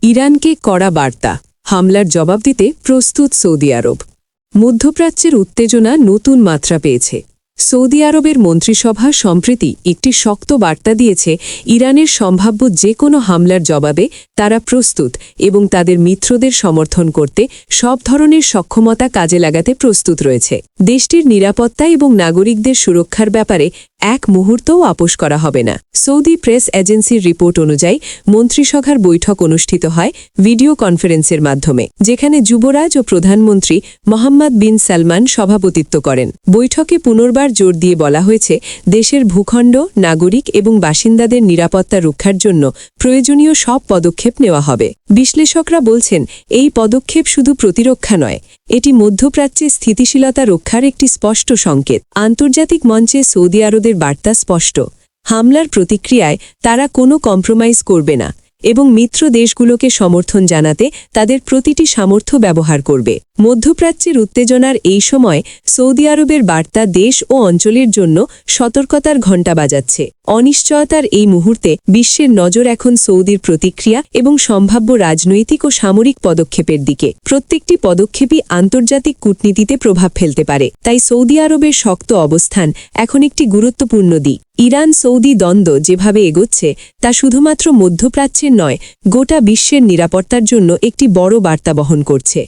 ইরানকে কড়া বার্তা, হামলার জবাব দিতে প্রস্তুত সৌদি আরব। মধ্যপ্রাচ্যের উত্তেজনা নতুন মাত্রা পেয়েছে। সৌদি আরবের মন্ত্রিসভা সম্প্রতি একটি শক্ত বার্তা দিয়েছে, ইরানের সম্ভাব্য যে কোনো হামলার জবাবে তারা প্রস্তুত এবং তাদের মিত্রদের সমর্থন করতে সব ধরনের সক্ষমতা কাজে লাগাতে প্রস্তুত রয়েছে। দেশটির নিরাপত্তা এবং নাগরিকদের সুরক্ষার ব্যাপারে এক মুহূর্তও আপোস করা হবে না। সৌদি প্রেস এজেন্সির রিপোর্ট অনুযায়ী মন্ত্রিসভার বৈঠক অনুষ্ঠিত হয় ভিডিও কনফারেন্সের মাধ্যমে, যেখানে যুবরাজ ও প্রধানমন্ত্রী মোহাম্মদ বিন সালমান সভাপতিত্ব করেন। বৈঠকে পুনর্বার জোর দিয়ে বলা হয়েছে, দেশের ভূখণ্ড, নাগরিক এবং বাসিন্দাদের নিরাপত্তা রক্ষার জন্য প্রয়োজনীয় সব পদক্ষেপ নেওয়া হবে। বিশ্লেষকরা বলছেন, এই পদক্ষেপ শুধু প্রতিরক্ষা নয়, এটি মধ্যপ্রাচ্যে স্থিতিশীলতা রক্ষার একটি স্পষ্ট সংকেত। আন্তর্জাতিক মঞ্চে সৌদি আরবের বার্তা স্পষ্ট, হামলার প্রতিক্রিয়ায় তারা কোনো কম্প্রোমাইজ করবে না এবং মিত্র দেশগুলোকে সমর্থন জানাতে তাদের প্রতিটি সামর্থ্য ব্যবহার করবে। মধ্যপ্রাচ্যের উত্তেজনার এই সময় সৌদি আরবের বার্তা দেশ ও অঞ্চলের জন্য সতর্কতার ঘণ্টা বাজাচ্ছে। অনিশ্চয়তার এই মুহূর্তে বিশ্বের নজর এখন সৌদির প্রতিক্রিয়া এবং সম্ভাব্য রাজনৈতিক ও সামরিক পদক্ষেপের দিকে। প্রত্যেকটি পদক্ষেপই আন্তর্জাতিক কূটনীতিতে প্রভাব ফেলতে পারে। তাই সৌদি আরবের শক্ত অবস্থান এখন একটি গুরুত্বপূর্ণ দিক। ইরান সৌদি দ্বন্দ্ব যেভাবে এগোচ্ছে তা শুধুমাত্র মধ্যপ্রাচ্যের নয়, গোটা বিশ্বের নিরাপত্তার জন্য একটি বড় বার্তা বহন করছে।